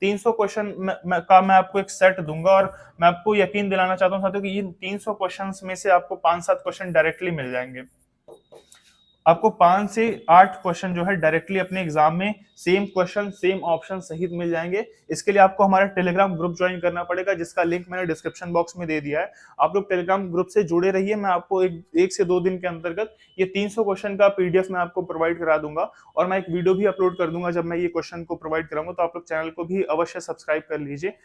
300 question का मैं आपको एक सेट दूंगा और मैं आपको यकीन दिलाना चाहता हूँ साथियों कि इन 300 क्वेश्चंस में से आपको 5-7 क्वेश्चन डायरेक्टली मिल जाएंगे। आपको 5 से 8 क्वेश्चन जो है डायरेक्टली अपने एग्जाम में सेम क्वेश्चन सेम ऑप्शन सहित मिल जाएंगे। इसके लिए आपको हमारा टेलीग्राम ग्रुप ज्वाइन करना पड़ेगा, जिसका लिंक मैंने डिस्क्रिप्शन बॉक्स में दे दिया है। आप लोग टेलीग्राम ग्रुप से जुड़े रहिए। मैं आपको एक से 2 दिन के अंतर्गत ये 300 क्वेश्चन का पीडीएफ मैं आपको प्रोवाइड करा दूंगा और मैं एक वीडियो भी अपलोड कर दूंगा जब मैं ये क्वेश्चन को प्रोवाइड कराऊंगा। तो आप लोग चैनल को भी अवश्य सब्सक्राइब कर लीजिए।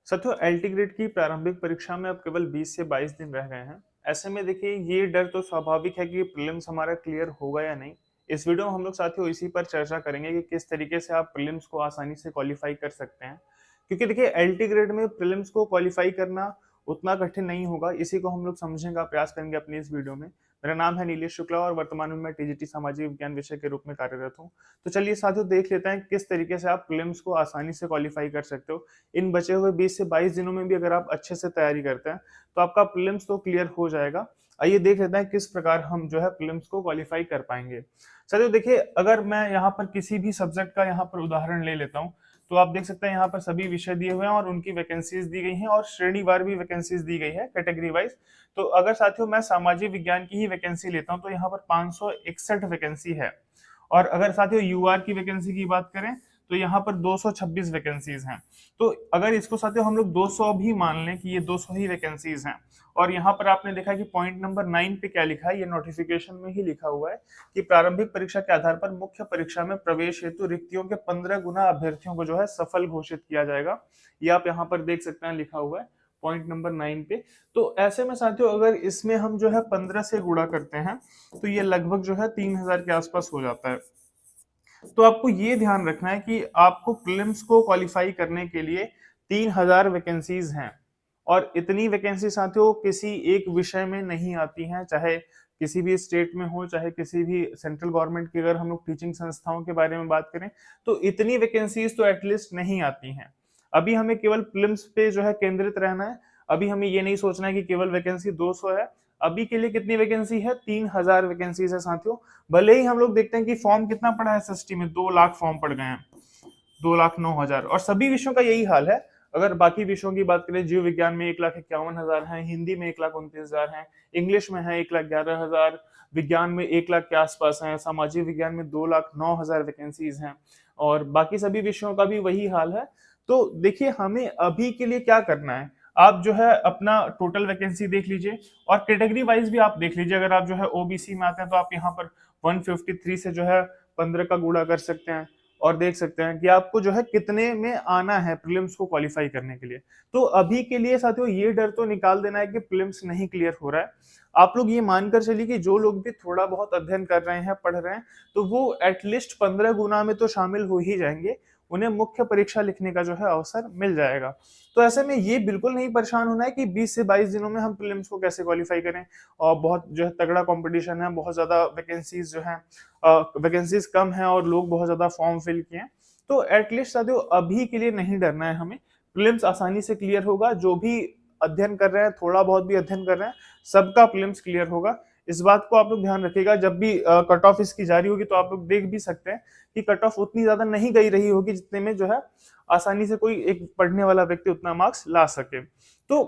साथियों, एलटी ग्रेड की प्रारंभिक परीक्षा में अब केवल 20 से 22 दिन रह गए हैं। ऐसे में देखिए, ये डर तो स्वाभाविक है कि प्रीलिम्स हमारा क्लियर होगा या नहीं। इस वीडियो में हम लोग साथियों इसी पर चर्चा करेंगे कि किस तरीके से आप प्रीलिम्स को आसानी से क्वालिफाई कर सकते हैं। क्योंकि देखिए, एलटी ग्रेड में प्रीलिम्स को क्वालिफाई करना उतना कठिन नहीं होगा। इसी को हम लोग समझने का प्रयास करेंगे अपनी इस वीडियो में। मेरा नाम है नीलेश शुक्ला और वर्तमान में मैं टीजीटी सामाजिक विज्ञान विषय के रूप में कार्यरत हूँ। तो चलिए साथियों, देख लेते हैं किस तरीके से आप प्रीलिम्स को आसानी से क्वालिफाई कर सकते हो। इन बचे हुए 20 से 22 दिनों में भी अगर आप अच्छे से तैयारी करते हैं तो आपका प्रीलिम्स तो क्लियर हो जाएगा। आइए देख लेते हैं किस प्रकार हम जो है प्रीलिम्स को क्वालिफाई कर पाएंगे। साथियों देखिए, अगर मैं यहाँ पर किसी भी सब्जेक्ट का यहाँ पर उदाहरण ले लेता हूँ तो आप देख सकते हैं यहाँ पर सभी विषय दिए हुए हैं और उनकी वैकेंसीज दी गई हैं और श्रेणीवार भी वैकेंसीज दी गई है कैटेगरी वाइज। तो अगर साथियों मैं सामाजिक विज्ञान की ही वैकेंसी लेता हूँ तो यहाँ पर 561 वैकेंसी है। और अगर साथियों यूआर की वैकेंसी की बात करें तो यहाँ पर 226 वैकेंसीज हैं। तो अगर इसको साथियों हम लोग 200 भी मान लें कि ये 200 ही वैकेंसीज हैं। और यहाँ पर आपने देखा कि पॉइंट नंबर 9 पे क्या लिखा है, ये नोटिफिकेशन में ही लिखा हुआ है कि प्रारंभिक परीक्षा के आधार पर मुख्य परीक्षा में प्रवेश हेतु रिक्तियों के 15 गुना अभ्यर्थियों को जो है सफल घोषित किया जाएगा। ये आप यहाँ पर देख सकते हैं लिखा हुआ है पॉइंट नंबर 9 पे। तो ऐसे में साथियों अगर इसमें हम जो है 15 से गुणा करते हैं तो ये लगभग जो है 3000 के आसपास हो जाता है। तो आपको ये ध्यान रखना है कि आपको प्रीलिम्स को क्वालिफाई करने के लिए 3000 वैकेंसीज हैं और इतनी वैकेंसी साथियों किसी एक विषय में नहीं आती हैं, चाहे किसी भी स्टेट में हो चाहे किसी भी सेंट्रल गवर्नमेंट की अगर हम लोग टीचिंग संस्थाओं के बारे में बात करें तो इतनी वैकेंसीज तो एटलीस्ट नहीं आती हैं। अभी हमें केवल प्रीलिम्स पे जो है केंद्रित रहना है। अभी हमें ये नहीं सोचना है कि केवल वैकेंसी 200 है। अभी के लिए कितनी वैकेंसी है, 3000 वैकेंसीज है साथियों। भले ही हम लोग देखते हैं कि फॉर्म कितना पड़ा है एसएसटी में, 2 लाख फॉर्म पड़ गए हैं, 2,09,000 और सभी विषयों का यही हाल है। अगर बाकी विषयों की बात करें, जीव विज्ञान में 1,51,000 है, हिंदी में 1,29,000 है, इंग्लिश में है 1,11,000, विज्ञान में 1 लाख के आसपास है, सामाजिक विज्ञान में 2,09,000 वैकेंसीज हैं और बाकी सभी विषयों का भी वही हाल है। तो देखिए, हमें अभी के लिए क्या करना है, आप जो है अपना टोटल वैकेंसी देख लीजिए और कैटेगरी वाइज भी आप देख लीजिए। अगर आप जो है ओबीसी में आते हैं तो आप यहाँ पर 153 से जो है 15 का गुणा कर सकते हैं और देख सकते हैं कि आपको जो है कितने में आना है प्रीलिम्स को क्वालिफाई करने के लिए। तो अभी के लिए साथियों ये डर तो निकाल देना है कि प्रीलिम्स नहीं क्लियर हो रहा है। आप लोग ये मानकर चलिए कि जो लोग भी थोड़ा बहुत अध्ययन कर रहे हैं, पढ़ रहे हैं, तो वो एटलीस्ट 15 गुना में तो शामिल हो ही जाएंगे। उन्हें मुख्य परीक्षा लिखने का जो है अवसर मिल जाएगा। तो ऐसे में ये बिल्कुल नहीं परेशान होना है कि 20 से 22 दिनों में हम प्रीलिम्स को कैसे क्वालिफाई करें और बहुत जो है तगड़ा कंपटीशन है, बहुत ज्यादा वैकेंसीज जो है वैकेंसीज कम है और लोग बहुत ज्यादा फॉर्म फिल किए हैं। तो एटलीस्ट साथियों अभी के लिए नहीं डरना है हमें। प्रीलिम्स आसानी से क्लियर होगा। जो भी अध्ययन कर रहे हैं, थोड़ा बहुत भी अध्ययन कर रहे हैं, सबका प्रीलिम्स क्लियर होगा। इस बात को आप लोग ध्यान रखिएगा। जब भी कट ऑफ इसकी जारी होगी तो आप लोग देख भी सकते हैं कि कट ऑफ उतनी ज्यादा नहीं गई रही होगी जितने में जो है आसानी से कोई एक पढ़ने वाला व्यक्ति उतना मार्क्स ला सके। तो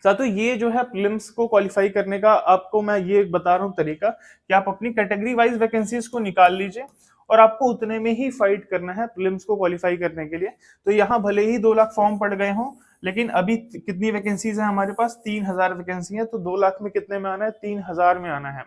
साथियों ये जो है प्रीलिम्स को क्वालिफाई करने का आपको मैं ये बता रहा हूँ तरीका कि आप अपनी कैटेगरी वाइज वैकेंसीज को निकाल लीजिए और आपको उतने में ही फाइट करना है प्रीलिम्स को क्वालिफाई करने के लिए। तो यहाँ भले ही 2 लाख फॉर्म पड़ गए हों, लेकिन अभी कितनी वैकेंसीज है हमारे पास, 3000 वैकेंसी है। तो 2 लाख में कितने में आना है, 3000 में आना है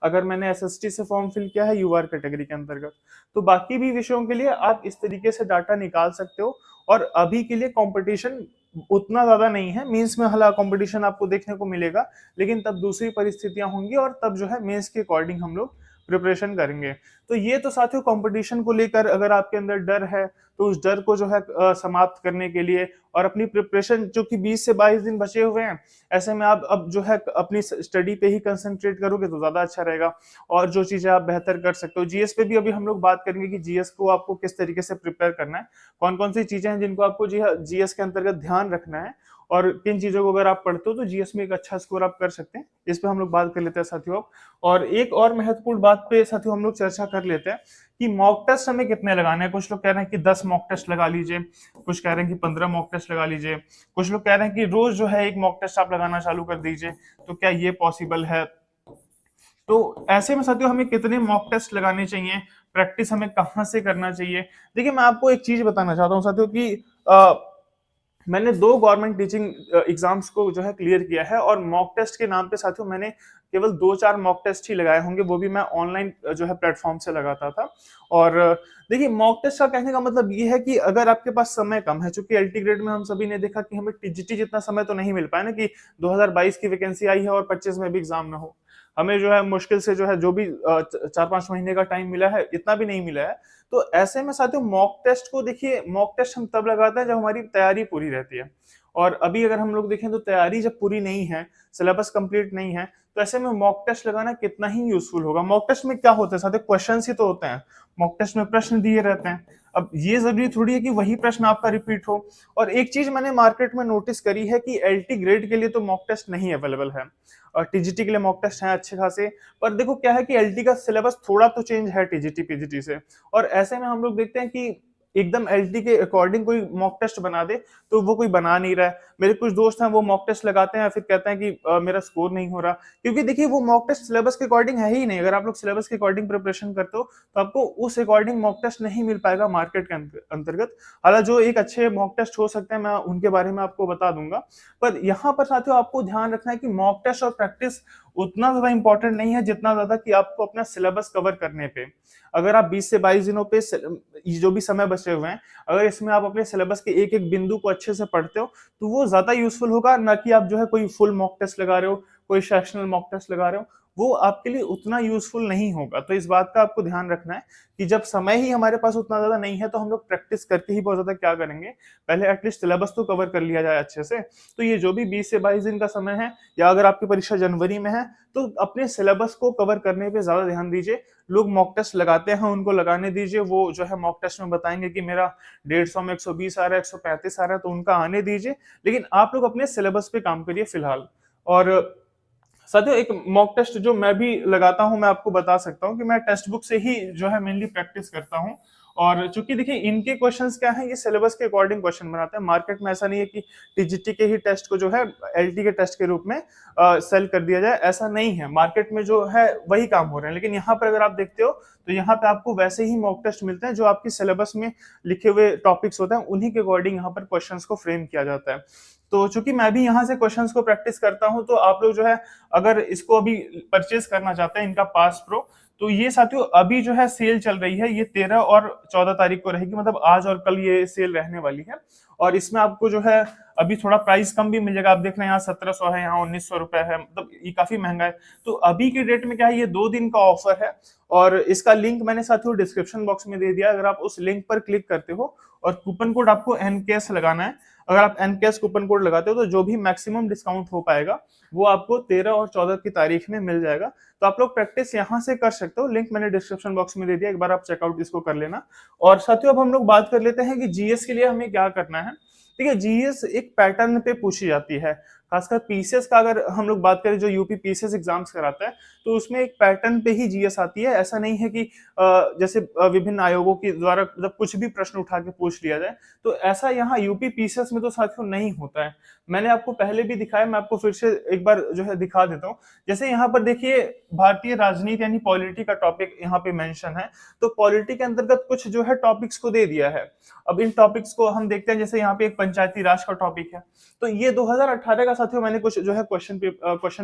अगर मैंने एसएसटी से फॉर्म फिल किया है यूआर कैटेगरी के अंतर्गत। तो बाकी भी विषयों के लिए आप इस तरीके से डाटा निकाल सकते हो। और अभी के लिए कंपटीशन उतना ज्यादा नहीं है। मेंस में हालांकि कंपटीशन आपको देखने को मिलेगा, लेकिन तब दूसरी परिस्थितियां होंगी और तब जो है मेंस के अकॉर्डिंग हम लोग प्रिपरेशन करेंगे। तो ये तो साथियों कंपटीशन को लेकर अगर आपके अंदर डर है तो उस डर को जो है समाप्त करने के लिए और अपनी प्रिपरेशन, जो कि 20 से 22 दिन बचे हुए हैं, ऐसे में आप अब जो है अपनी स्टडी पे ही कंसंट्रेट करोगे तो ज्यादा अच्छा रहेगा और जो चीजें आप बेहतर कर सकते हो। जीएस पे भी अभी हम लोग बात करेंगे कि जीएस को आपको किस तरीके से प्रिपेयर करना है, कौन कौन सी चीजें हैं जिनको आपको जीएस के अंतर्गत ध्यान रखना है और किन चीजों को अगर आप पढ़ते हो तो जीएस में एक अच्छा स्कोर आप कर सकते हैं। इस पे हम लोग बात कर लेते हैं साथियों। और एक और महत्वपूर्ण बात पे साथियों हम लोग चर्चा कर लेते हैं कि मॉक टेस्ट हमें कितने लगाने हैं। कुछ लोग कह रहे हैं कि 10 मॉक टेस्ट लगा लीजिए, कुछ कह रहे हैं कि 15 मॉक टेस्ट लगा लीजिए, कुछ लोग कह रहे हैं कि रोज जो है एक मॉक टेस्ट आप लगाना चालू कर दीजिए। तो क्या ये पॉसिबल है? तो ऐसे में साथियों हमें कितने मॉक टेस्ट लगाने चाहिए, प्रैक्टिस हमें कहाँ से करना चाहिए? देखिए मैं आपको एक चीज बताना चाहता हूँ साथियों कि मैंने 2 गवर्नमेंट टीचिंग एग्जाम्स को जो है क्लियर किया है, और मॉक टेस्ट के नाम पे साथियों मैंने केवल 2-4 मॉक टेस्ट ही लगाए होंगे, वो भी मैं ऑनलाइन जो है प्लेटफॉर्म से लगाता था। और देखिए मॉक टेस्ट का कहने का मतलब ये है कि अगर आपके पास समय कम है, चूंकि एलटी ग्रेड में हम सभी ने देखा कि हमें टीजीटी जितना समय तो नहीं मिल पाया ना, कि 2022 की वैकेंसी आई है और 25 में भी एग्जाम ना हो। हमें जो है मुश्किल से जो है जो भी 4-5 महीने का टाइम मिला है, इतना भी नहीं मिला है। तो ऐसे में साथियों मॉक टेस्ट को देखिए, मॉक टेस्ट हम तब लगाते हैं जब हमारी तैयारी पूरी रहती है। और अभी अगर हम लोग देखें तो तैयारी जब पूरी नहीं है, सिलेबस कंप्लीट नहीं है, तो ऐसे में मॉक टेस्ट लगाना कितना ही यूजफुल होगा। मॉक टेस्ट में क्या होता है साथियों, क्वेश्चंस ही तो होते हैं। मॉक टेस्ट में प्रश्न दिए रहते हैं। अब ये जरूरी थोड़ी है कि वही प्रश्न आपका रिपीट हो। और एक चीज मैंने मार्केट में नोटिस करी है कि एलटी ग्रेड के लिए तो मॉक टेस्ट नहीं अवेलेबल है, और टीजीटी के लिए मॉक टेस्ट हैं अच्छे खासे। पर देखो क्या है कि एलटी का सिलेबस थोड़ा तो चेंज है टीजीटी पीजीटी से, और ऐसे में हम लोग देखते हैं कि एकदम एलटी के अकॉर्डिंग कोई मॉक टेस्ट बना दे, तो वो कोई बना नहीं रहा है। मेरे कुछ दोस्त हैं वो मॉक टेस्ट लगाते हैं, फिर कहते हैं कि मेरा स्कोर नहीं हो रहा, क्योंकि देखिए वो मॉक टेस्ट सिलेबस के अकॉर्डिंग है ही नहीं। अगर आप लोग सिलेबस के अकॉर्डिंग प्रिपरेशन करते हो तो आपको उस अकॉर्डिंग मॉक टेस्ट नहीं मिल पाएगा मार्केट के अंतर्गत। हालांकि जो एक अच्छे मॉक टेस्ट हो सकते हैं, मैं उनके बारे में आपको बता दूंगा। पर यहाँ पर साथियों आपको ध्यान रखना है कि मॉक टेस्ट और प्रैक्टिस उतना ज्यादा इंपॉर्टेंट नहीं है जितना ज्यादा कि आपको अपना सिलेबस कवर करने पे। अगर आप 20 से 22 दिनों पे जो भी समय बचे हुए हैं, अगर इसमें आप अपने सिलेबस के एक एक बिंदु को अच्छे से पढ़ते हो, तो वो ज्यादा यूजफुल होगा, ना कि आप जो है कोई फुल मॉक टेस्ट लगा रहे हो, कोई सेक्शनल मॉक टेस्ट लगा रहे हो। वो आपके लिए उतना यूजफुल नहीं होगा। तो इस बात का आपको ध्यान रखना है कि जब समय ही हमारे पास उतना ज्यादा नहीं है, तो हम लोग प्रैक्टिस करके ही बहुत ज्यादा क्या करेंगे, पहले एटलीस्ट सिलेबस तो कवर कर लिया जाए अच्छे से। तो ये जो भी 20 से 22 दिन का समय है, या अगर आपकी परीक्षा जनवरी में है, तो अपने सिलेबस को कवर करने पे ज्यादा ध्यान दीजिए। लोग मॉक टेस्ट लगाते हैं, उनको लगाने दीजिए। वो जो है मॉक टेस्ट में बताएंगे कि मेरा 150 में 120 आ रहा है, 135 आ रहा है, तो उनका आने दीजिए। लेकिन आप लोग अपने सिलेबस पे काम करिए फिलहाल। और साथियों एक मॉक टेस्ट जो मैं भी लगाता हूं, मैं आपको बता सकता हूं कि मैं टेक्स्ट बुक से ही जो है मेनली प्रैक्टिस करता हूं। और चूंकि देखिए इनके क्वेश्चंस क्या हैं, ये सिलेबस के अकॉर्डिंग क्वेश्चन बनाते हैं। मार्केट में ऐसा नहीं है कि टीजीटी के ही टेस्ट को जो है एलटी के टेस्ट के रूप में सेल कर दिया जाए, ऐसा नहीं है। मार्केट में जो है वही काम हो रहे हैं। लेकिन यहाँ पर अगर आप देखते हो तो यहाँ पे आपको वैसे ही मॉक टेस्ट मिलते हैं, जो आपकी सिलेबस में लिखे हुए टॉपिक्स होते हैं, उन्हीं के अकॉर्डिंग यहाँ पर क्वेश्चंस को फ्रेम किया जाता है। तो चूंकि मैं भी यहाँ से क्वेश्चंस को प्रैक्टिस करता हूँ, तो आप लोग जो है अगर इसको अभी परचेज करना चाहते हैं, इनका पास प्रो, तो ये साथियों अभी जो है सेल चल रही है। ये 13 और 14 तारीख को रहेगी, मतलब आज और कल ये सेल रहने वाली है। और इसमें आपको जो है अभी थोड़ा प्राइस कम भी मिल जाएगा। आप देख रहे हैं यहाँ 1700 है, यहाँ 1900 रुपए है, मतलब ये काफी महंगा है। तो अभी के डेट में क्या है, ये 2 दिन का ऑफर है, और इसका लिंक मैंने साथियों डिस्क्रिप्शन बॉक्स में दे दिया। अगर आप उस लिंक पर क्लिक करते हो और कूपन कोड आपको एनकेएस लगाना है, अगर आप एनकेएस कूपन कोड लगाते हो, तो जो भी मैक्सिमम डिस्काउंट हो पाएगा वो आपको 13 और 14 की तारीख में मिल जाएगा। तो आप लोग प्रैक्टिस यहाँ से कर सकते हो। लिंक मैंने डिस्क्रिप्शन बॉक्स में दे दिया, एक बार आप चेकआउट इसको कर लेना। और साथियों अब हम लोग बात कर लेते हैं कि जीएस के लिए हमें क्या करना है। ठीक है, जीएस एक पैटर्न पे पूछी जाती है। खासकर पीसीएस का अगर हम लोग बात करें, जो यूपी पीसीएस एग्जाम्स कराता है, तो उसमें एक पैटर्न पे ही जीएस आती है। ऐसा नहीं है कि जैसे विभिन्न आयोगों के द्वारा मतलब कुछ भी प्रश्न उठा के पूछ लिया जाए। तो ऐसा यहाँ यूपी पीसीएस में तो साथियों नहीं होता है। मैंने आपको पहले भी दिखाया, मैं आपको फिर से एक बार जो है दिखा देता हूँ। जैसे यहाँ पर देखिए भारतीय राजनीति यानी पॉलिटी का टॉपिक यहाँ पे मेंशन है। तो पॉलिटी के अंतर्गत कुछ जो है टॉपिक्स को दे दिया है। अब इन टॉपिक्स को हम देखते हैं। जैसे यहाँ पे एक पंचायती राज का टॉपिक है, तो ये 2018 का साथियों मैंने कुछ जो है क्वेश्चन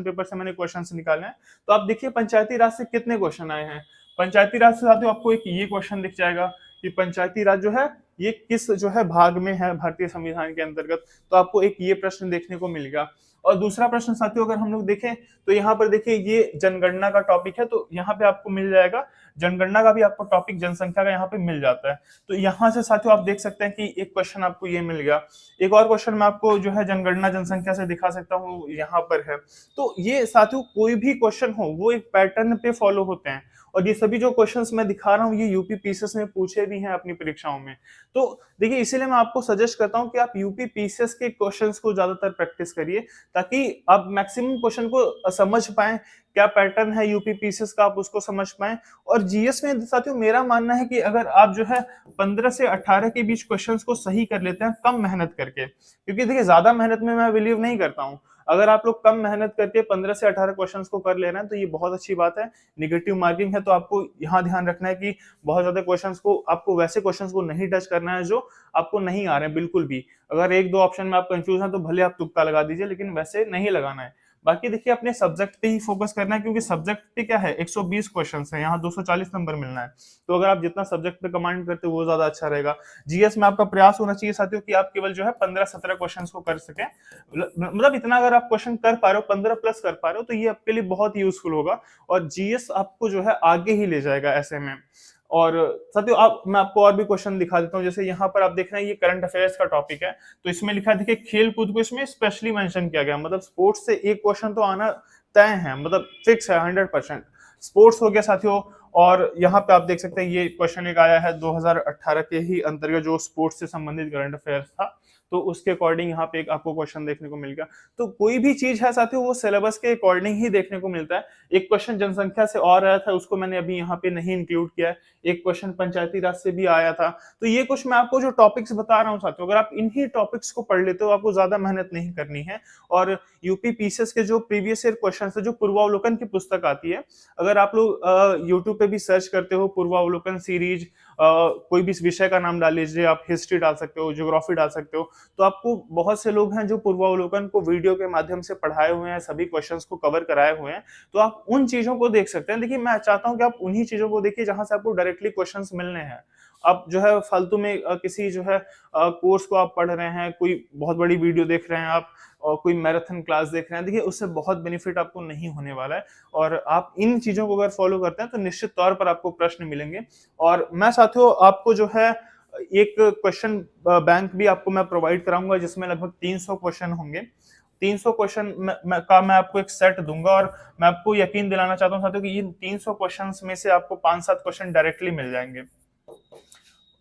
पेपर से मैंने क्वेश्चंस निकाले हैं। तो आप देखिए पंचायती राज से कितने क्वेश्चन आए हैं। पंचायती राज से साथियों आपको एक ये क्वेश्चन दिख जाएगा कि पंचायती राज जो है ये किस जो है भाग में है भारतीय संविधान के अंतर्गत। तो आपको एक ये प्रश्न देखने को मिलेगा। और दूसरा प्रश्न साथियों अगर हम लोग देखें, तो यहाँ पर देखिए ये जनगणना का टॉपिक है, तो यहाँ पे आपको मिल जाएगा जनगणना का भी आपको टॉपिक जनसंख्या का यहाँ पे मिल जाता है। तो यहाँ से साथियों आप देख सकते हैं कि एक क्वेश्चन आपको ये मिल गया। एक और क्वेश्चन मैं आपको जो है जनगणना जनसंख्या से दिखा सकता हूँ, यहाँ पर है। तो ये साथियों कोई भी क्वेश्चन हो वो एक पैटर्न पे फॉलो होते हैं, और ये सभी जो क्वेश्चंस मैं दिखा रहा हूँ ये यूपी पीसीएस में पूछे भी हैं अपनी परीक्षाओं में। तो देखिए इसीलिए मैं आपको सजेस्ट करता हूँ कि आप यूपी पीसीएस के क्वेश्चंस को ज्यादातर प्रैक्टिस करिए, ताकि आप मैक्सिमम क्वेश्चन को समझ पाएं, क्या पैटर्न है यूपी पीसीएस का आप उसको समझ पाएं। और जीएस में साथियों मेरा मानना है कि अगर आप जो है 15 से 18 के बीच क्वेश्चंस को सही कर लेते हैं कम मेहनत करके, क्योंकि देखिए ज्यादा मेहनत में मैं बिलीव नहीं करता हूँ। अगर आप लोग कम मेहनत करके 15 से 18 क्वेश्चंस को कर ले रहे हैं तो ये बहुत अच्छी बात है। निगेटिव मार्किंग है तो आपको यहाँ ध्यान रखना है कि बहुत ज्यादा क्वेश्चंस को आपको वैसे क्वेश्चंस को नहीं टच करना है जो आपको नहीं आ रहे हैं बिल्कुल भी। अगर एक दो ऑप्शन में आप कंफ्यूज हैं तो भले आप तुक्का लगा दीजिए, लेकिन वैसे नहीं लगाना है। बाकी देखिए अपने सब्जेक्ट पे ही फोकस करना है, क्योंकि सब्जेक्ट पे क्या है 120 क्वेश्चंस है, यहाँ 240 नंबर मिलना है। तो अगर आप जितना सब्जेक्ट पे कमांड करते हो वो ज्यादा अच्छा रहेगा। जीएस में आपका प्रयास होना चाहिए साथियों कि आप केवल जो है 15-17 क्वेश्चंस को कर सकें। मतलब इतना अगर आप क्वेश्चन कर पा रहे हो, 15 प्लस कर पा रहे हो, तो ये आपके लिए बहुत यूजफुल होगा और जीएस आपको जो है आगे ही ले जाएगा ऐसे में। और साथियों आप मैं आपको और भी क्वेश्चन दिखा देता हूँ। जैसे यहाँ पर आप देख रहे हैं ये करंट अफेयर्स का टॉपिक है, तो इसमें लिखा है देखिए खेल कूद को इसमें स्पेशली मेंशन किया गया, मतलब स्पोर्ट्स से एक क्वेश्चन तो आना तय है, मतलब फिक्स है 100%। स्पोर्ट्स हो गया साथियों। और यहाँ पे आप देख सकते हैं ये क्वेश्चन एक आया है 2018 के ही अंतर्गत जो स्पोर्ट्स से संबंधित करंट अफेयर्स था, तो उसके अकॉर्डिंग यहाँ पे एक आपको क्वेश्चन देखने को मिल गया। तो कोई भी चीज है साथियों वो सिलेबस के अकॉर्डिंग ही देखने को मिलता है। एक क्वेश्चन जनसंख्या से और आया था, उसको मैंने अभी यहाँ पे नहीं इंक्लूड किया है। एक क्वेश्चन पंचायती राज से भी आया था। तो ये कुछ मैं आपको जो टॉपिक्स बता रहा हूँ साथियों, अगर आप इन्हीं टॉपिक्स को पढ़ लेते हो आपको ज्यादा मेहनत नहीं करनी है। और यूपी पीसीएस के जो प्रीवियस ईयर क्वेश्चन है, जो पूर्वावलोकन की पुस्तक आती है, अगर आप लोग यूट्यूब पे भी सर्च करते हो पूर्वावलोकन सीरीज, कोई भी विषय का नाम डाल लीजिए, आप हिस्ट्री डाल सकते हो, ज्योग्राफी डाल सकते हो, तो आपको बहुत से लोग हैं जो पूर्वावलोकन को वीडियो के माध्यम से पढ़ाए हुए हैं, सभी क्वेश्चंस को कवर कराए हुए हैं, तो आप उन चीजों को देख सकते हैं। देखिए मैं चाहता हूं कि आप उन्हीं चीजों को देखिए जहां से आपको डायरेक्टली क्वेश्चंस मिलने हैं। आप जो है फालतू में किसी जो है कोर्स को आप पढ़ रहे हैं, कोई बहुत बड़ी वीडियो देख रहे हैं आप, और कोई मैराथन क्लास देख रहे हैं, देखिए उससे बहुत बेनिफिट आपको नहीं होने वाला है। और आप इन चीजों को अगर फॉलो करते हैं तो निश्चित तौर पर आपको प्रश्न मिलेंगे। और मैं साथियों आपको जो है एक क्वेश्चन बैंक भी आपको मैं प्रोवाइड कराऊंगा, जिसमें लगभग 300 क्वेश्चन होंगे। 300 क्वेश्चन का मैं आपको एक सेट दूंगा, और मैं आपको यकीन दिलाना चाहता हूं साथियों कि इन 300 क्वेश्चंस में से आपको 5-7 क्वेश्चन डायरेक्टली मिल जाएंगे।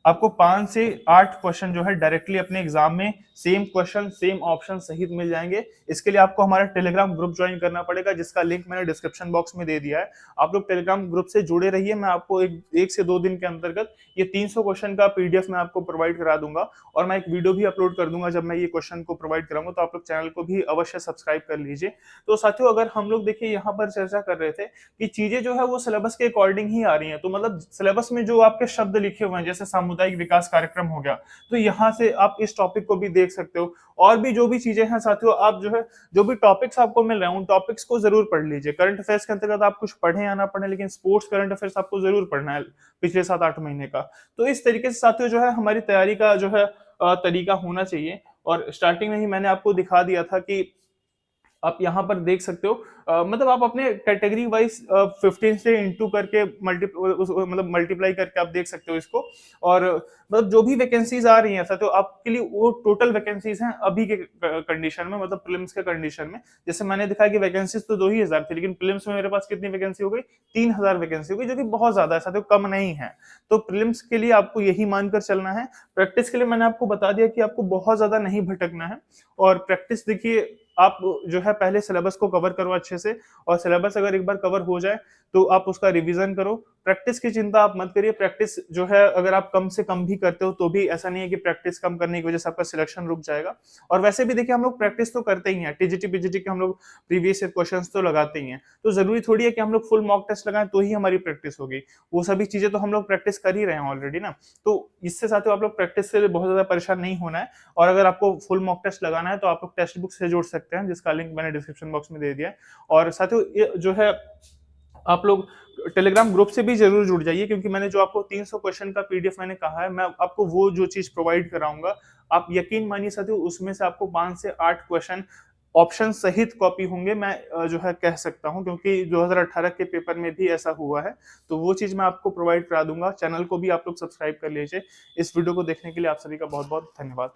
आपको 5 से 8 क्वेश्चन जो है डायरेक्टली अपने एग्जाम में सेम क्वेश्चन सेम ऑप्शन सहित मिल जाएंगे। इसके लिए आपको हमारा टेलीग्राम ग्रुप ज्वाइन करना पड़ेगा, जिसका लिंक मैंने डिस्क्रिप्शन बॉक्स में दे दिया है। आप लोग टेलीग्राम ग्रुप से जुड़े रहिए। मैं आपको एक से 2 दिन के अंतर्गत ये 300 क्वेश्चन का पीडीएफ मैं आपको प्रोवाइड करा दूंगा, और मैं एक वीडियो भी अपलोड कर दूंगा जब मैं ये क्वेश्चन को प्रोवाइड कराऊंगा। तो आप लोग चैनल को भी अवश्य सब्सक्राइब कर लीजिए। तो साथियों अगर हम लोग देखिए यहाँ पर चर्चा कर रहे थे कि चीजें जो है वो सिलेबस के अकॉर्डिंग ही आ रही हैं, तो मतलब सिलेबस में जो आपके शब्द लिखे हुए हैं जैसे सामुदायिक विकास कार्यक्रम हो गया, तो यहाँ से आप इस टॉपिक को भी देख सकते हो। और भी जो भी चीजें हैं साथियों, आप जो है जो भी टॉपिक्स आपको मिल रहे हैं उन टॉपिक्स को जरूर पढ़ लीजिए। करंट अफेयर्स के अंतर्गत आप कुछ पढ़े या ना पढ़े, लेकिन स्पोर्ट्स करंट अफेयर्स आपको जरूर पढ़ना है पिछले 7-8 महीने का। तो इस तरीके से साथियों जो है हमारी तैयारी का जो है तरीका होना चाहिए। और स्टार्टिंग में ही मैंने आपको दिखा दिया था कि आप यहाँ पर देख सकते हो, मतलब आप अपने कैटेगरी वाइज 15 से इंटू करके मतलब मल्टीप्लाई करके आप देख सकते हो इसको। और मतलब जो भी वैकेंसीज आ रही हैं साथियों आपके लिए वो टोटल वैकेंसीज हैं अभी के कंडीशन में, मतलब प्रीलिम्स के कंडीशन में। जैसे मैंने दिखाया कि वैकेंसीज तो 2,000 थी, लेकिन प्रीलिम्स में मेरे पास कितनी वैकेंसी हो गई, 3,000 वैकेंसी हो गई, जो कि बहुत ज्यादा है साथियों, कम नहीं है। तो प्रीलिम्स के लिए आपको यही मानकर चलना है। प्रैक्टिस के लिए मैंने आपको बता दिया कि आपको बहुत ज्यादा नहीं भटकना है। और प्रैक्टिस देखिए आप जो है पहले सिलेबस को कवर करो अच्छे से, और सिलेबस अगर एक बार कवर हो जाए तो आप उसका रिवीजन करो। प्रैक्टिस की चिंता आप मत करिए। प्रैक्टिस जो है अगर आप कम से कम भी करते हो तो भी ऐसा नहीं है कि प्रैक्टिस कम करने की वजह से आपका सिलेक्शन रुक जाएगा। और वैसे भी देखिए हम लोग प्रैक्टिस तो करते ही हैं, टीजीटी पीजीटी के हम लोग प्रीवियस ईयर क्वेश्चंस तो लगाते ही हैं। तो जरूरी थोड़ी है कि हम लोग फुल मॉक टेस्ट लगाएं तो ही हमारी प्रैक्टिस होगी, वो सभी चीजें तो हम लोग प्रैक्टिस कर ही रहे हैं ऑलरेडी ना। तो इससे साथियों आप लोग प्रैक्टिस से बहुत ज्यादा परेशान नहीं होना है। और अगर आपको फुल मॉक टेस्ट लगाना है तो आप लोग टेक्स्ट बुक से जोड़ सकते हैं, जिसका लिंक मैंने डिस्क्रिप्शन बॉक्स में दे दिया है। और साथियों ये जो है आप लोग टेलीग्राम ग्रुप से भी जरूर जुड़ जाइए, क्योंकि मैंने जो आपको 300 क्वेश्चन का पीडीएफ मैंने कहा है, मैं आपको वो जो चीज प्रोवाइड कराऊंगा, आप यकीन मानिए साथियों उसमें से आपको 5 से 8 क्वेश्चन ऑप्शन सहित कॉपी होंगे, मैं जो है कह सकता हूं, क्योंकि 2018 के पेपर में भी ऐसा हुआ है। तो वो चीज मैं आपको प्रोवाइड करा दूंगा। चैनल को भी आप लोग सब्सक्राइब कर लीजिए। इस वीडियो को देखने के लिए आप सभी का बहुत बहुत धन्यवाद।